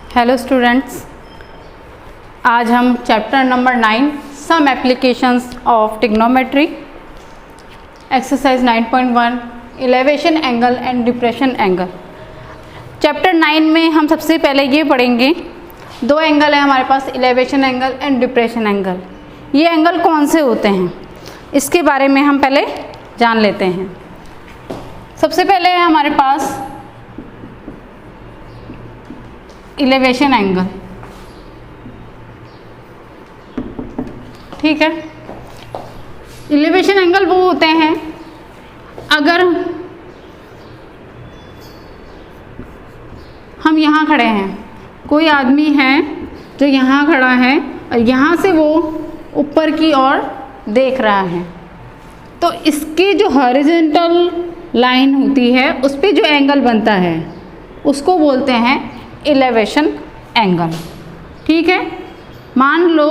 Hello students, आज हम chapter number 9 some applications of trigonometry exercise 9.1 elevation angle and depression angle. Chapter 9 में हम सबसे पहले ये पढ़ेंगे, दो एंगल है हमारे पास, elevation angle and depression angle. ये एंगल कौन से होते हैं इसके बारे में हम पहले जान लेते हैं। सबसे पहले है हमारे पास एलिवेशन एंगल, ठीक है। एलिवेशन एंगल वो होते हैं अगर हम यहाँ खड़े हैं, कोई आदमी है जो यहाँ खड़ा है और यहाँ से वो ऊपर की ओर देख रहा है, तो इसकी जो हॉरिजॉन्टल लाइन होती है उस पर जो एंगल बनता है उसको बोलते हैं एलिवेशन एंगल, ठीक है। मान लो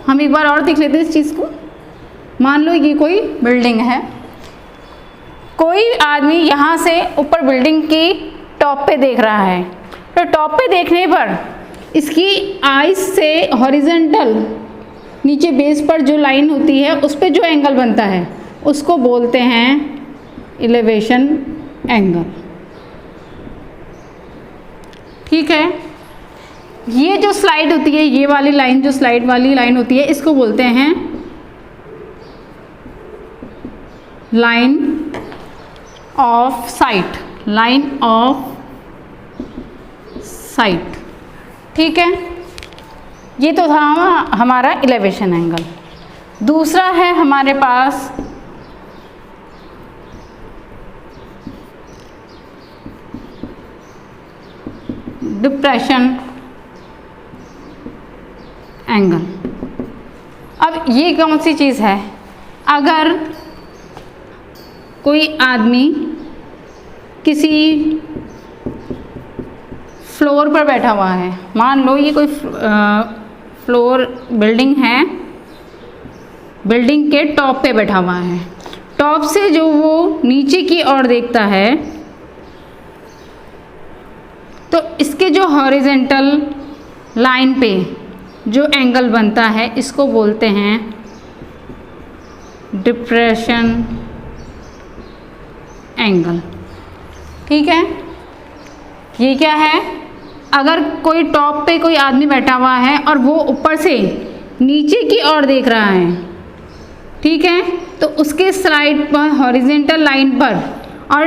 हम एक बार और देख लेते हैं इस चीज़ को। मान लो ये कोई बिल्डिंग है, कोई आदमी यहाँ से ऊपर बिल्डिंग की टॉप पे देख रहा है, तो टॉप पे देखने पर इसकी आइज से हॉरिजॉन्टल नीचे बेस पर जो लाइन होती है उस पर जो एंगल बनता है उसको बोलते हैं एलिवेशन एंगल, ठीक है। ये जो स्लाइड होती है, ये वाली लाइन जो स्लाइड वाली लाइन होती है, इसको बोलते हैं line of site, line of site, ठीक है। ये तो था हमारा एलिवेशन एंगल। दूसरा है हमारे पास डिप्रेशन एंगल। अब ये कौन सी चीज़ है, अगर कोई आदमी किसी फ्लोर पर बैठा हुआ है, मान लो ये कोई फ्लोर बिल्डिंग है, बिल्डिंग के टॉप पे बैठा हुआ है, टॉप से जो वो नीचे की ओर देखता है तो इसके जो हॉरिजॉन्टल लाइन पे जो एंगल बनता है इसको बोलते हैं डिप्रेशन एंगल, ठीक है। ये क्या है, अगर कोई टॉप पे कोई आदमी बैठा हुआ है और वो ऊपर से नीचे की ओर देख रहा है, ठीक है, तो उसके स्लाइड पर हॉरिजॉन्टल लाइन पर और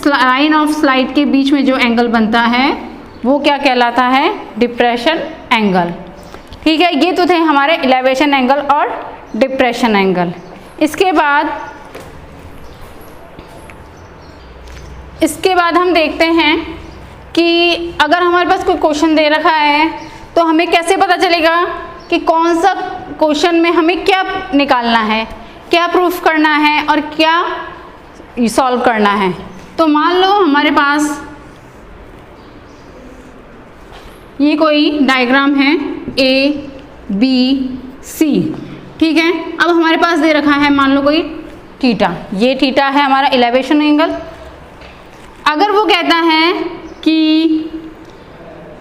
लाइन ऑफ स्लाइड के बीच में जो एंगल बनता है वो क्या कहलाता है, डिप्रेशन एंगल, ठीक है। ये तो थे हमारे एलिवेशन एंगल और डिप्रेशन एंगल। इसके बाद हम देखते हैं कि अगर हमारे पास कोई क्वेश्चन दे रखा है तो हमें कैसे पता चलेगा कि कौन सा क्वेश्चन में हमें क्या निकालना है, क्या प्रूफ करना है और क्या सॉल्व करना है। तो मान लो हमारे पास ये कोई डायग्राम है ए बी सी, ठीक है। अब हमारे पास दे रखा है मान लो कोई थीटा, ये थीटा है हमारा एलिवेशन एंगल। अगर वो कहता है कि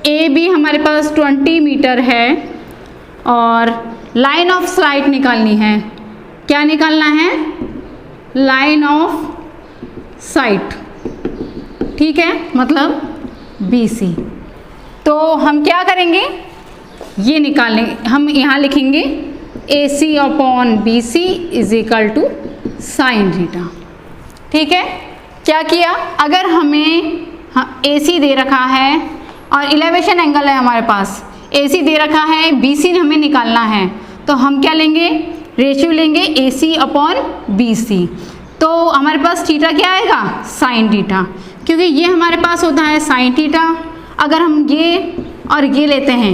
ए बी हमारे पास 20 मीटर है और लाइन ऑफ स्लाइड निकालनी है, क्या निकालना है, लाइन ऑफ साइट, ठीक है, मतलब बी सी। तो हम क्या करेंगे, ये निकालेंगे, हम यहाँ लिखेंगे A C upon B C is equal to sine theta, ठीक है। क्या किया, अगर हमें ए सी दे रखा है और एलिवेशन एंगल है हमारे पास, ए सी दे रखा है, बी सी हमें निकालना है, तो हम क्या लेंगे, रेशियो लेंगे ए सी अपॉन बी सी। तो हमारे पास थीटा क्या आएगा, साइन थीटा, क्योंकि ये हमारे पास होता है साइन थीटा। अगर हम ये और ये लेते हैं,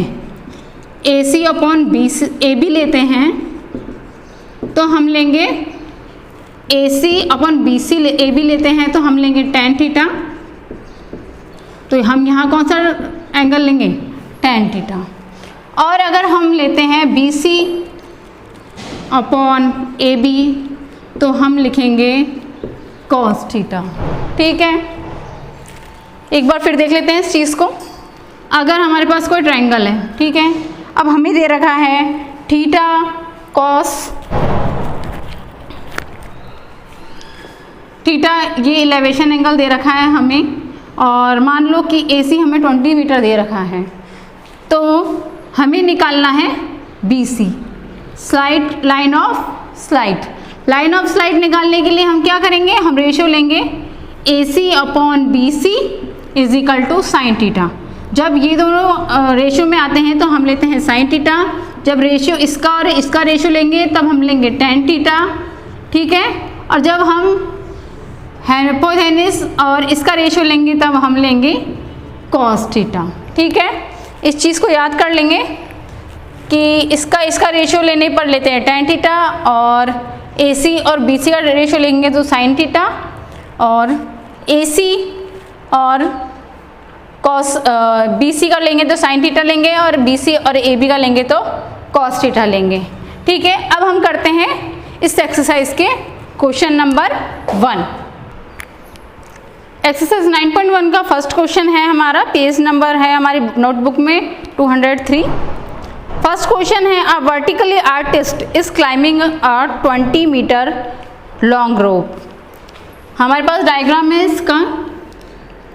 A C upon B C, A B लेते हैं, तो हम लेंगे A C upon B C, A B लेते हैं तो हम लेंगे टेन थीटा। तो हम यहाँ कौन सा एंगल लेंगे, टेन थीटा। और अगर हम लेते हैं B C upon A B तो हम लिखेंगे कॉस थीटा, ठीक है। एक बार फिर देख लेते हैं इस चीज़ को। अगर हमारे पास कोई ट्रायंगल है, ठीक है, अब हमें दे रखा है थीटा कॉस थीटा, ये एलिवेशन एंगल दे रखा है हमें, और मान लो कि AC हमें 20 मीटर दे रखा है, तो हमें निकालना है BC, slide line of slide. Line of slide निकालने के लिए हम क्या करेंगे, हम रेशियो लेंगे AC upon BC is equal to sine theta. जब ये दोनों रेशियो में आते हैं तो हम लेते हैं साइन थीटा, जब रेशियो इसका और इसका रेशियो लेंगे तब हम लेंगे टेन थीटा, ठीक है, और जब हम हाइपोटेन्यूज और इसका रेशियो लेंगे तब हम लेंगे कॉस थीटा, ठीक है। इस चीज़ को याद कर लेंगे कि इसका रेशियो लेने पर लेते हैं टेन थीटा, और AC और BC का रेशियो लेंगे तो साइन थीटा, और AC और कॉस BC का लेंगे तो साइन थीटा लेंगे, और BC और AB का लेंगे तो कॉस थीटा लेंगे, ठीक है। अब हम करते हैं इस एक्सरसाइज के क्वेश्चन नंबर 1। एक्सरसाइज 9.1 का फर्स्ट क्वेश्चन है हमारा, पेज नंबर है हमारी नोटबुक में 203। फर्स्ट क्वेश्चन है, a vertically artist is climbing a 20 metre long rope. हमारे पास डायग्राम है इसका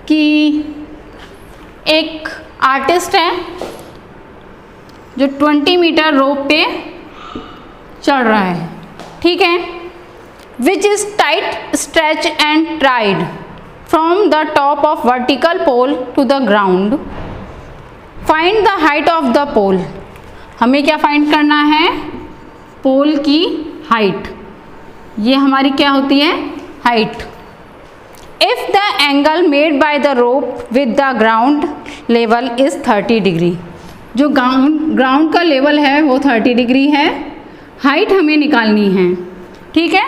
कि एक आर्टिस्ट है जो 20 मीटर रोप पे चढ़ रहा है, ठीक है, which is tight stretch and tried from the top of vertical pole to the ground. Find the height of the pole. हमें क्या फाइंड करना है, पोल की हाइट, ये हमारी क्या होती है, height. If the angle made by the rope with the ground level is 30 degree, जो ग्राउंड का लेवल है वो 30 डिग्री है, हाइट हमें निकालनी है, ठीक है।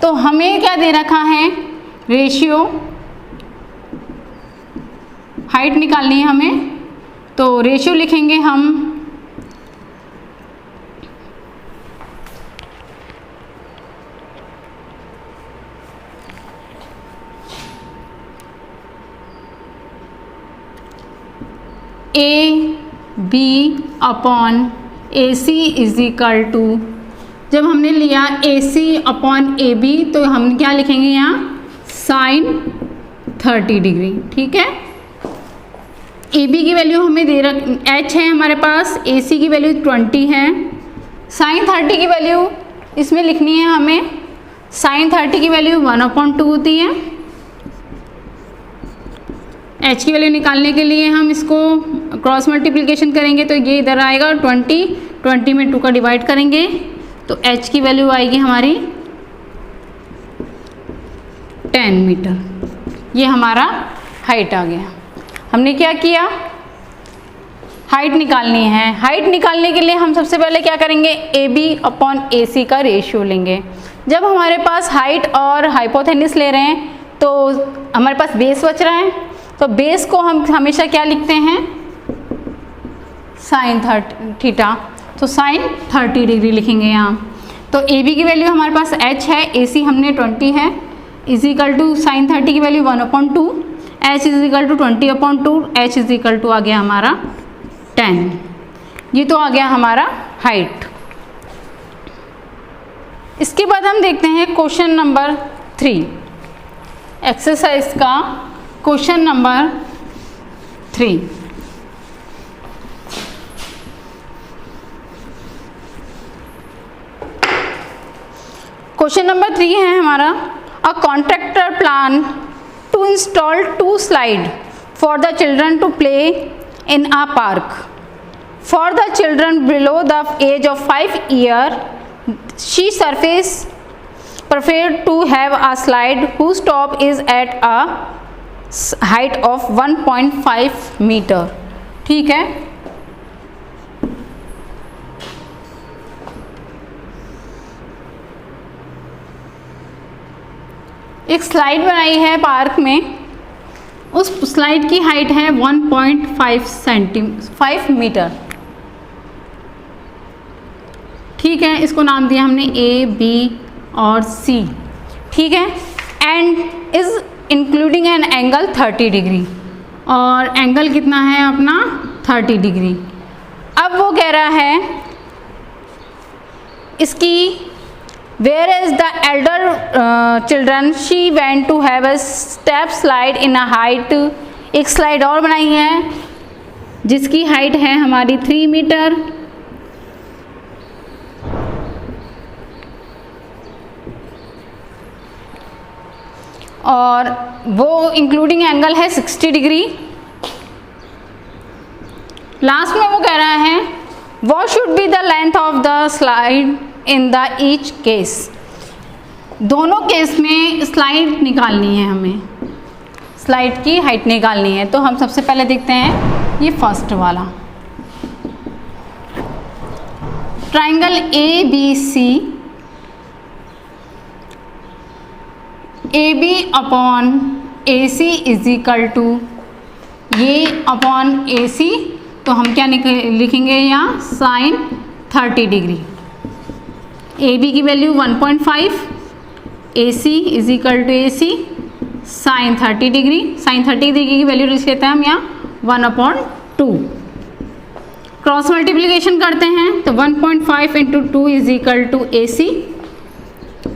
तो हमें क्या दे रखा है, रेशियो हाइट निकालनी है हमें, तो रेशियो लिखेंगे हम AB upon AC is equal to, जब हमने लिया AC अपॉन AB तो हम क्या लिखेंगे यहाँ, साइन 30 डिग्री, ठीक है। AB की वैल्यू हमें दे रख H है हमारे पास, AC की वैल्यू 20 है, साइन 30 की वैल्यू इसमें लिखनी है हमें, साइन 30 की वैल्यू 1/2 होती है। H की वैल्यू निकालने के लिए हम इसको क्रॉस मल्टीप्लिकेशन करेंगे तो ये इधर आएगा, 20 में 2 का डिवाइड करेंगे तो H की वैल्यू आएगी हमारी 10 मीटर। ये हमारा हाइट आ गया। हमने क्या किया, हाइट निकालनी है। हाइट निकालने के लिए हम सबसे पहले क्या करेंगे, AB अपॉन AC का रेशियो लेंगे। जब हमारे पास हाइट और हाइपोथेनिस ले रहे हैं तो हमारे पास बेस बच रहा है, तो बेस को हम हमेशा क्या लिखते हैं, साइन थीटा, तो साइन 30 डिग्री लिखेंगे यहाँ। तो AB की वैल्यू हमारे पास H है, AC हमने 20 है, इज इक्वल टू साइन 30 की value 1/2, H is equal to 20/2, H is equal to आ गया हमारा 10। ये तो आ गया हमारा हाइट। इसके बाद हम देखते हैं क्वेश्चन नंबर 3, एक्सरसाइज का क्वेश्चन नंबर 3। क्वेश्चन नंबर 3 है हमारा, a contractor plan to install 2 slides for the children to play in a park. For the children below the age of 5 years, she surface preferred to have a slide whose top is at a height of 1.5 meter. ठीक है, एक slide बनाई है park में, उस slide की height है 1.5 metre, ठीक है। इसको नाम दिया हमने A, B और C, ठीक है, and is including an angle 30 degree, और एंगल कितना है अपना 30 डिग्री। अब वो कह रहा है इसकी where is the elder children she went to have a step slide in a height. एक स्लाइड और बनाई है जिसकी हाइट है हमारी 3 मीटर। और वो इंक्लूडिंग एंगल है 60 डिग्री। लास्ट में वो कह रहा है what should be the length of the slide in the each case. दोनों केस में स्लाइड निकालनी है, हमें स्लाइड की हाइट निकालनी है। तो हम सबसे पहले देखते हैं ये फर्स्ट वाला triangle A B C, A B upon A C is equal to ये अपॉन ए सी, तो हम क्या लिखेंगे यहाँ साइन 30 डिग्री। ए बी की value 1.5, A C is equal to A C sine 30 degree. Sine 30 degree की value लिख लेते हैं हम यहाँ 1/2। क्रॉस मल्टीप्लिकेशन करते हैं तो 1.5 into 2 is equal to A C.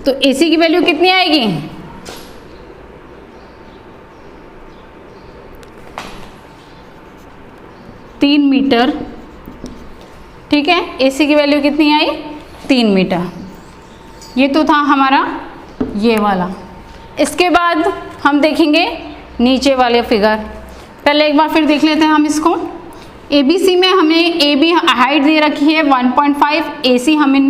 तो ए सी की वैल्यू कितनी आएगी 3 मीटर। ठीक है, ए सी की वैल्यू कितनी आई 3 मीटर। ये तो था हमारा ये वाला। इसके बाद हम देखेंगे नीचे वाले फिगर। पहले एक बार फिर देख लेते हैं हम इसको। ए बी सी में हमें ए बी हाइट दे रखी है 1.5, ए सी हमें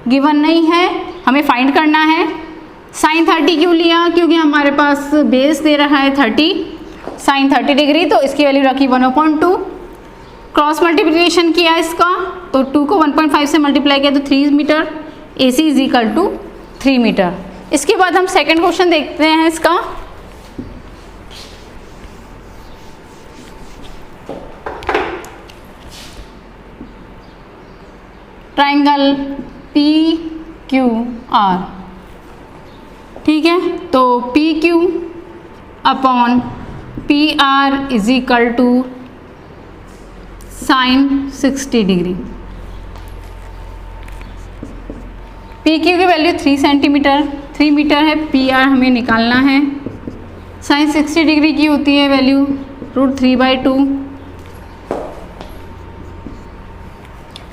गिवन नहीं है, हमें फाइंड करना है। साइन 30 क्यों लिया, क्योंकि हमारे पास बेस दे रहा है 30 साइन 30 डिग्री, तो इसकी वैल्यू रखी 1/2। क्रॉस मल्टीप्लिकेशन किया इसका तो 2 को 1.5 से मल्टीप्लाई किया तो 3 metre, A C is equal to 3 metre. इसके बाद हम सेकंड क्वेश्चन देखते हैं इसका। Triangle P Q R. ठीक है, तो P Q upon P R is equal to sine 60 degree. P Q की वैल्यू 3 सेंटीमीटर, 3 मीटर है, पी आर हमें निकालना है। साइन 60 डिग्री की होती है वैल्यू √3/2।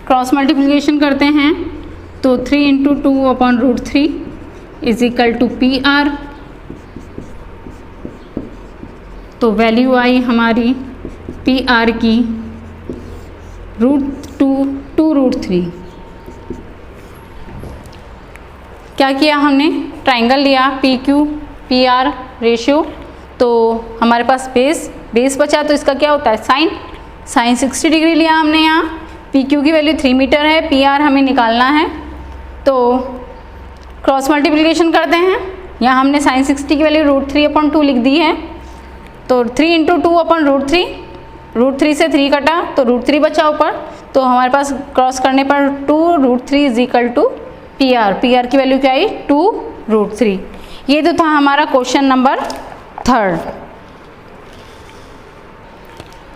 क्रॉस मल्टीप्लिकेशन करते हैं तो 3 into 2/√3 is equal to P R. तो वैल्यू आई हमारी पी आर की √2√3। क्या किया हमने, ट्राइंगल लिया P Q P R ratio, तो हमारे पास बेस बचा, तो इसका क्या होता है साइन 60 डिग्री लिया हमने यहाँ। पी क्यू की वैल्यू 3 मीटर है, पी आर हमें निकालना है, तो क्रॉस मल्टीप्लिकेशन करते हैं। यहाँ हमने साइन 60 की वैल्यू √3/2 लिख दी है, तो 3 इंटू 2/√3, √3 से 3 कटा तो √3 बचा ऊपर, तो हमारे पास क्रॉस करने पर 2√3 is equal to P R की वैल्यू क्या आई 2√3। ये तो था हमारा क्वेश्चन नंबर 3।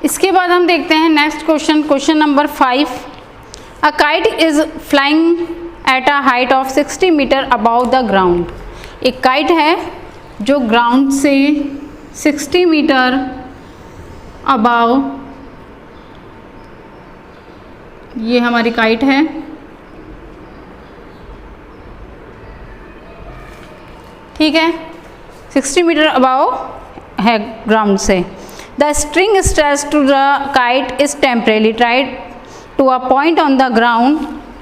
इसके बाद हम देखते हैं next question number 5। A kite is flying at a height of 60 metre above the ground. एक काइट है जो ग्राउंड से 60 मीटर अबाउ, ये हमारी काइट है, ठीक है, 60 मीटर अबाउ है ग्राउंड से। The string stretch to the kite is temporarily tied to a point on the ground.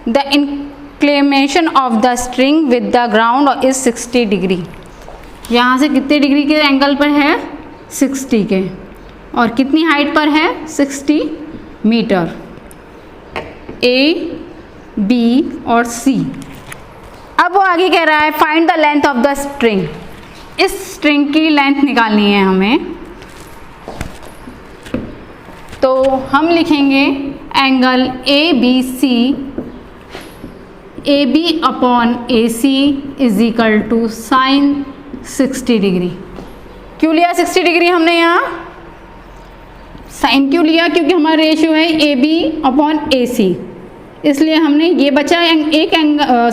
The inclination of the string with the ground is 60 degree. यहाँ से कितने डिग्री के एंगल पर है 60 के, और कितनी हाइट पर है 60 मीटर। ए बी और सी। अब वो आगे कह रहा है find the length of the string. इस स्ट्रिंग की लेंथ निकालनी है हमें, तो हम लिखेंगे angle A B C, A B upon A C is equal to sine 60 degree. क्यों लिया 60 डिग्री हमने यहाँ, साइन क्यों लिया? क्योंकि हमारा रेशियो है AB/AC, इसलिए हमने ये बचा एक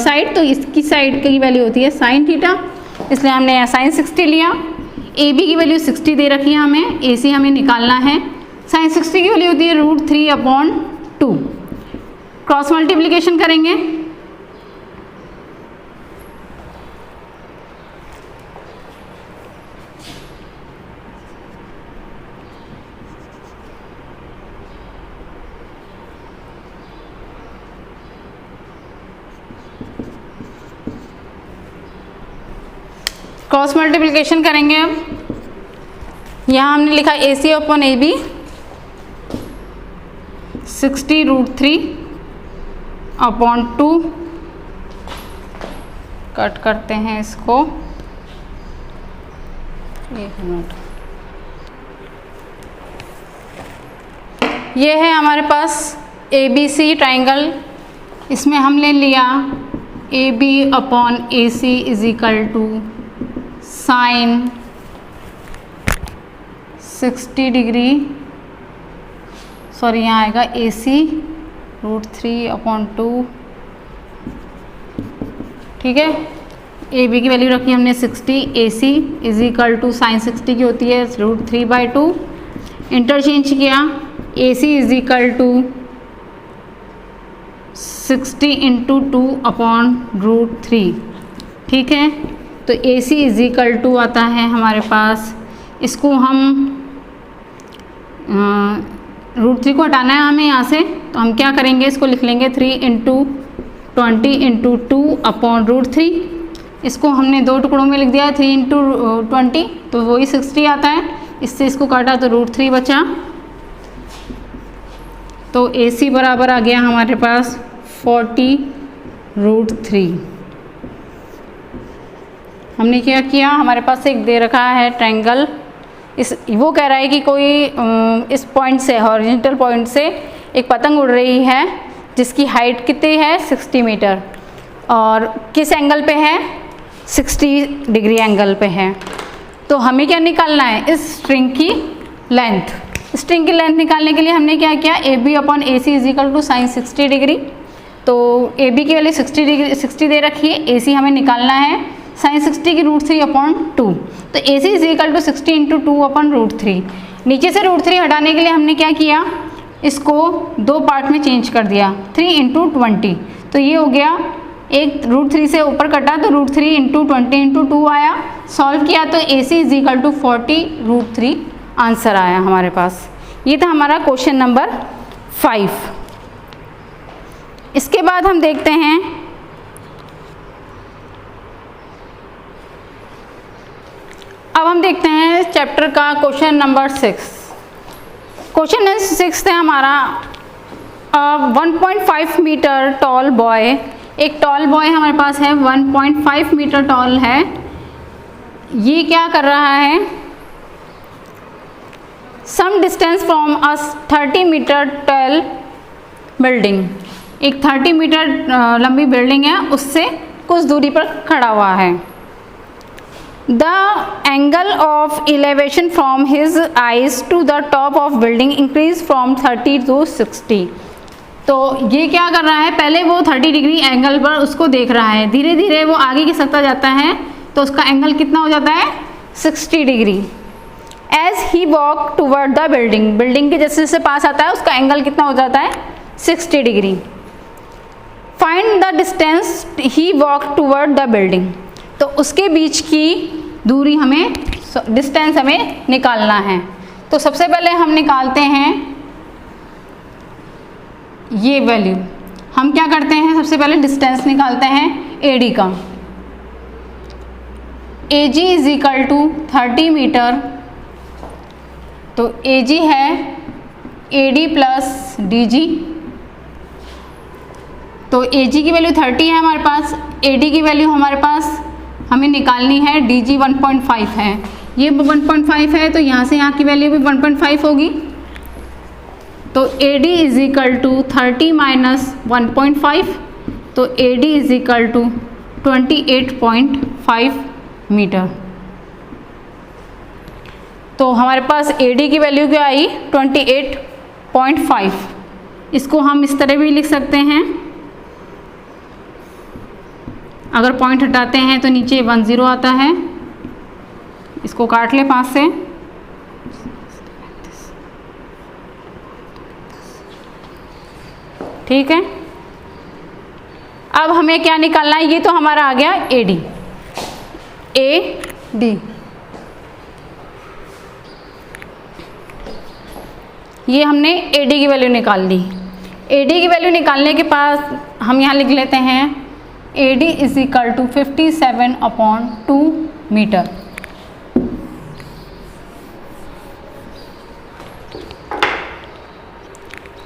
साइड, तो इसकी साइड की वैल्यू होती है साइन थीटा, इसलिए हमने यहाँ साइन 60 लिया। AB की वैल्यू 60 दे रखी है हमें, AC हमें निकालना है। साइन 60 की वैल्यू होती है √3/2। क्रॉस मल्टीप्लिकेशन करेंगे, क्रॉस मल्टीप्लिकेशन करेंगे। अब यहाँ हमने लिखा AC/AB 60 √3/2। कट करते हैं इसको, 1 मिनट। ये है हमारे पास ABC ट्राइंगल, इसमें हमने लिया AB/AC = साइन 60 डिग्री, सॉरी यहाँ आएगा AC √3/2, ठीक है। AB की वैल्यू रखी हमने 60, AC = साइन 60 की होती है √3/2। इंटरचेंज किया, AC = 60 × 2/√3, ठीक है। तो AC = आता है हमारे पास, इसको हम √3 को हटाना है हमें यहाँ से, तो हम क्या करेंगे, इसको लिख लेंगे 3 × 20 × 2/√3। इसको हमने 2 टुकड़ों में लिख दिया, 3 × 20, तो वही 60 आता है। इससे इसको काटा तो √3 बचा, तो AC बराबर आ गया हमारे पास 40√3। हमने क्या किया, हमारे पास एक दे रखा है ट्रायंगल, वो कह रहा है कि कोई इस पॉइंट से, हॉरिजॉन्टल पॉइंट से एक पतंग उड़ रही है जिसकी हाइट कितनी है 60 मीटर, और किस एंगल पे है 60 डिग्री एंगल पे है। तो हमें क्या निकालना है, इस स्ट्रिंग की लेंथ। स्ट्रिंग की लेंथ निकालने के लिए हमने क्या किया, AB/AC = साइन 60 डिग्री। तो AB की वैल्यू 60 दे रखी है, AC हमें निकालना है साइन 60 की √3/2। तो AC = 60 × 2/√3। नीचे से √3 हटाने के लिए हमने क्या किया, इसको 2 पार्ट में चेंज कर दिया, 3 × 20। तो ये हो गया, एक √3 से ऊपर कटा तो √3 × 20 × 2 आया। सॉल्व किया तो AC = 40√3 आंसर आया हमारे पास। ये था हमारा क्वेश्चन नंबर 5। इसके बाद हम देखते हैं अब हम देखते हैं चैप्टर का क्वेश्चन नंबर 6। क्वेश्चन नंबर 6 है हमारा 1.5 मीटर टॉल बॉय, एक टॉल बॉय हमारे पास है 1.5 मीटर टॉल है। ये क्या कर रहा है, some distance from a 30 metre tall building, एक 30 मीटर लंबी बिल्डिंग है, उससे कुछ दूरी पर खड़ा हुआ है। The angle of elevation from his eyes to the top of building increase from 30 to 60। तो ये क्या कर रहा है, पहले वो 30 डिग्री एंगल पर उसको देख रहा है, धीरे धीरे वो आगे खिसकता जाता है, तो उसका एंगल कितना हो जाता है 60 degree. As he walk toward the building, building के जैसे जैसे पास आता है उसका एंगल कितना हो जाता है 60 degree. Find the distance he walk toward the building, तो उसके बीच की दूरी हमें, डिस्टेंस हमें निकालना है। तो सबसे पहले हम निकालते हैं ये वैल्यू, हम क्या करते हैं, सबसे पहले डिस्टेंस निकालते हैं AD का। AG = 30 मीटर, तो AG है AD + DG। तो AG की वैल्यू 30 है हमारे पास, AD की वैल्यू हमारे पास हमें निकालनी है, DG 1.5 है, ये 1.5 है, तो यहाँ से यहाँ की वैल्यू भी 1.5 होगी। तो AD = 30 - 1.5, तो AD = 28.5 मीटर। तो हमारे पास AD की वैल्यू क्या आई 28.5। इसको हम इस तरह भी लिख सकते हैं, अगर पॉइंट हटाते हैं तो नीचे 10 आता है, इसको काट ले 5 से। ठीक है, अब हमें क्या निकालना है, ये तो हमारा आ गया AD। ये हमने AD की वैल्यू निकाल ली। AD की वैल्यू निकालने के पास हम यहाँ लिख लेते हैं AD is equal to 57/2 metre.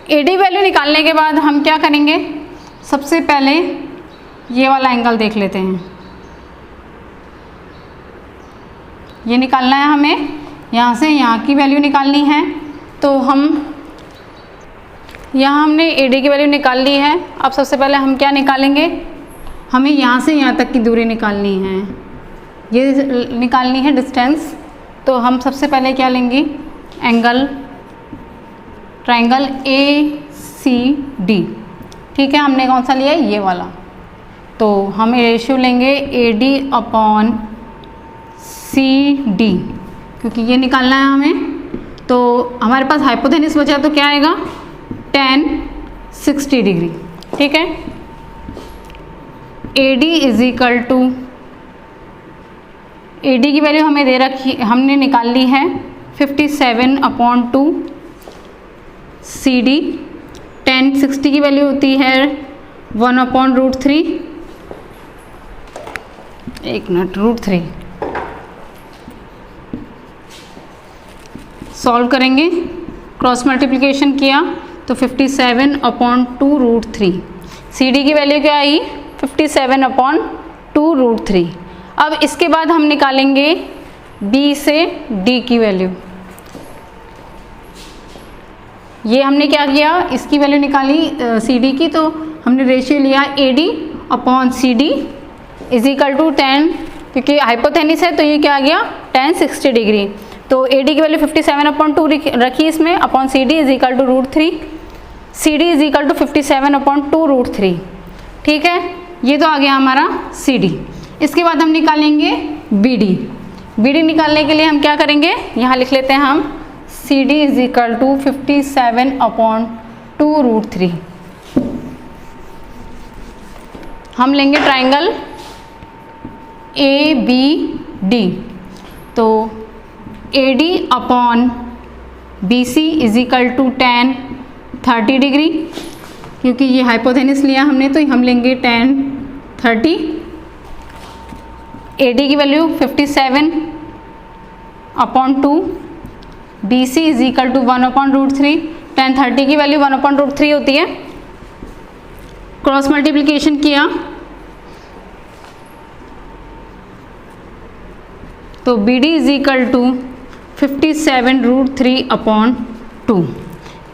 AD value निकालने के बाद हम क्या करेंगे, सबसे पहले ये वाला एंगल देख लेते हैं। ये निकालना है हमें, यहाँ से यहाँ की वैल्यू निकालनी है। तो हम यहाँ हमने AD की वैल्यू निकाल ली है। अब सबसे पहले हम क्या निकालेंगे, हमें यहाँ से यहाँ तक की दूरी निकालनी है, ये निकालनी है डिस्टेंस। तो हम सबसे पहले क्या लेंगे, एंगल ट्रायंगल ACD। ठीक है, हमने कौन सा लिया है, ये वाला। तो हम रेशियो लेंगे AD/CD, क्योंकि ये निकालना है हमें। तो हमारे पास हाइपोथेनिस बचा, तो क्या आएगा, tan 60 डिग्री। ठीक है, AD is equal to, AD की वैल्यू हमें दे रखी, हमने निकाल ली है 57/2 CD। tan 60 की वैल्यू होती है 1/√3। एक मिनट, √3 सॉल्व करेंगे, क्रॉस मल्टीप्लिकेशन किया तो 57/2√3। CD की वैल्यू क्या आई, 57/2√3। अब इसके बाद हम निकालेंगे B से D की वैल्यू। ये हमने क्या किया, इसकी वैल्यू निकाली CD की, तो हमने रेशियो लिया AD/CD इज इक्वल टू 10, क्योंकि हाइपोथेनिस है तो ये क्या आ गया, tan 60 डिग्री। तो AD की वैल्यू 57/2 रखी इसमें, upon CD is equal to √3। CD is equal to 57/2√3। ठीक है, ये तो आ गया हमारा CD। इसके बाद हम निकालेंगे BD। BD निकालने के लिए हम क्या करेंगे, यहाँ लिख लेते हैं हम CD इज इक्वल टू 57/2√3। हम लेंगे ट्रायंगल ABD। तो AD/BC is equal to tan 30 degree, क्योंकि ये हाइपोथेनिस लिया हमने, तो हम लेंगे tan 30। AD की value 57/2, BC is equal to 1/√3। tan 30 की वैल्यू 1/√3 होती है, क्रॉस मल्टीप्लिकेशन किया तो BD इज इक्वल टू 57√3/2।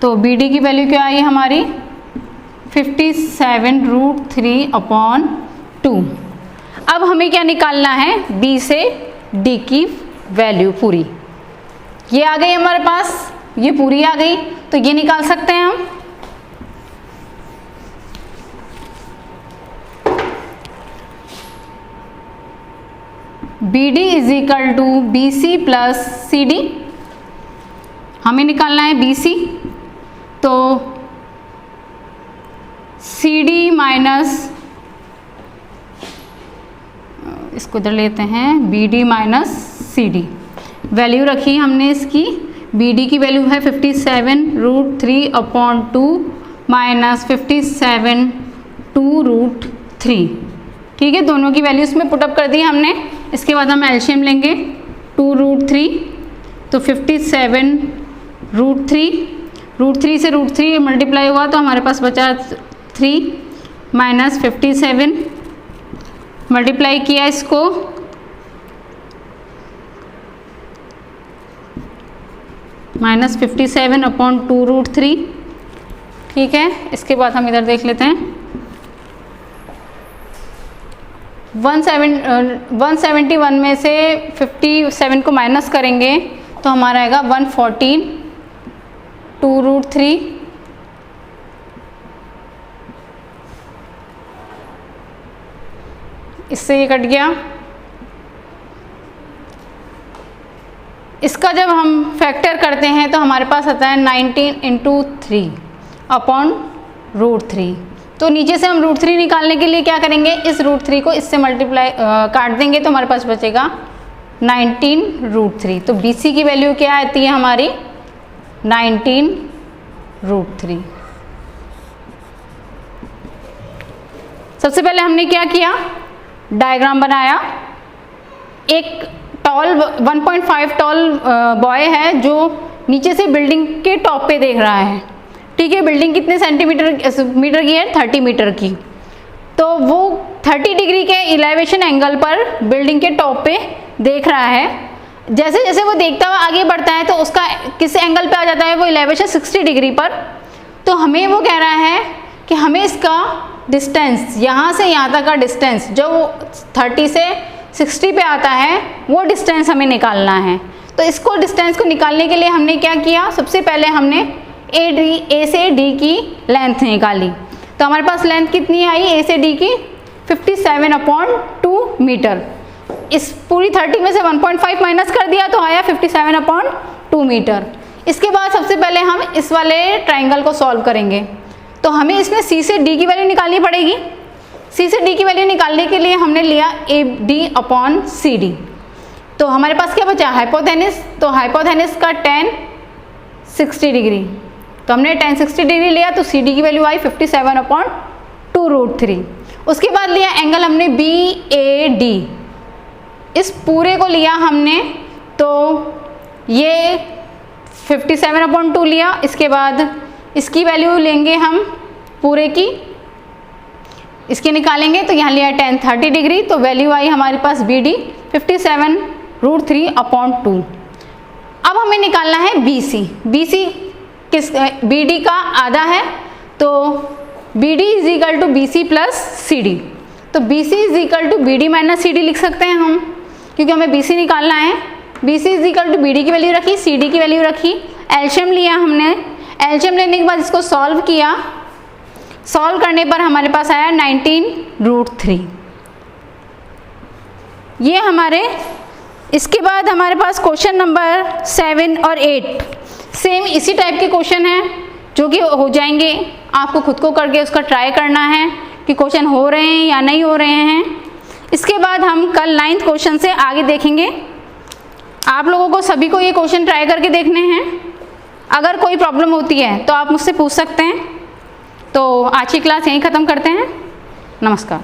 तो BD की वैल्यू क्या आई हमारी, 57√3/2। अब हमें क्या निकालना है, B से D की वैल्यू पूरी। ये आ गई हमारे पास, ये पूरी आ गई, तो ये निकाल सकते हैं हम। BD is equal to BC plus CD। हमें निकालना है BC, तो CD माइनस, इसको इधर लेते हैं, BD माइनस CD। वैल्यू रखी हमने इसकी, BD की वैल्यू है 57√3/2 माइनस 57/2√3। ठीक है, दोनों की वैल्यूज में पुटअप कर दी हमने। इसके बाद हम एलसीएम लेंगे 2√3, तो 57√3 से √3 मल्टीप्लाई हुआ तो हमारे पास बचा 3 माइनस 57, मल्टीप्लाई किया इसको माइनस 57/2√3। ठीक है, इसके बाद हम इधर देख लेते हैं 171 में से 57 को माइनस करेंगे तो हमारा आएगा 114 2√3 इससे ये कट गया। इसका जब हम फैक्टर करते हैं तो हमारे पास आता है 19 × 3/√3। तो नीचे से हम √3 निकालने के लिए क्या करेंगे, इस √3 को इससे मल्टीप्लाई काट देंगे तो हमारे पास बचेगा 19√3। तो BC की वैल्यू क्या आती है हमारी 19√3। सबसे पहले हमने क्या किया, डायग्राम बनाया। एक टॉल 1.5 टॉल बॉय है जो नीचे से बिल्डिंग के टॉप पे देख रहा है, ठीक है। बिल्डिंग कितने मीटर की है, 30 मीटर की। तो वो 30 डिग्री के इलेवेशन एंगल पर बिल्डिंग के टॉप पे देख रहा है। जैसे जैसे वो देखता हुआ आगे बढ़ता है तो उसका किस एंगल पे आ जाता है, वो इलेवेशन 60 डिग्री पर। तो हमें वो कह रहा है कि हमें इसका डिस्टेंस, यहाँ से यहाँ तक का डिस्टेंस जो 30 से 60 पे आता है, वो डिस्टेंस हमें निकालना है। तो इसको डिस्टेंस को निकालने के लिए हमने क्या किया, सबसे पहले हमने ए से डी की लेंथ निकाली। तो हमारे पास लेंथ कितनी आई ए से डी की, 57/2 मीटर। इस पूरी 30 में से 1.5 माइनस कर दिया तो आया 57/2 मीटर। इसके बाद सबसे पहले हम इस वाले ट्राइंगल को सॉल्व करेंगे। तो हमें इसमें सी से डी की वैल्यू निकालनी पड़ेगी। सी से डी की वैल्यू निकालने के लिए हमने लिया AD/CD। तो हमारे पास क्या बचा, हाइपोथेनिस। तो हाइपोथेनिस का tan 60 डिग्री, तो हमने tan 60 डिग्री लिया तो CD की वैल्यू आई 57/2√3। उसके बाद लिया एंगल हमने BAD, इस पूरे को लिया हमने, तो ये 57/2 लिया। इसके बाद इसकी वैल्यू लेंगे हम पूरे की, इसके निकालेंगे तो यहाँ लिया tan 30 डिग्री, तो वैल्यू आई हमारे पास BD 57√3/2। अब हमें निकालना है BC। BC किस, BD का आधा है, तो BD = BC + CD। तो BC = BD - CD लिख सकते हैं हम, क्योंकि हमें BC निकालना है। BC = BD की वैल्यू रखी, CD की वैल्यू रखी, एलसीएम लिया हमने। एलसीएम लेने के बाद इसको सॉल्व किया। सॉल्व करने पर हमारे पास आया 19√3। ये हमारे, इसके बाद हमारे पास क्वेश्चन नंबर 7 और 8 सेम इसी टाइप के क्वेश्चन हैं जो कि हो जाएंगे। आपको खुद को करके उसका ट्राई करना है कि क्वेश्चन हो रहे हैं या नहीं हो रहे हैं। इसके बाद हम कल 9th क्वेश्चन से आगे देखेंगे। आप लोगों को सभी को ये क्वेश्चन ट्राई करके देखने हैं। अगर कोई प्रॉब्लम होती है तो आप मुझसे पूछ सकते हैं। तो आज की क्लास यहीं ख़त्म करते हैं। नमस्कार।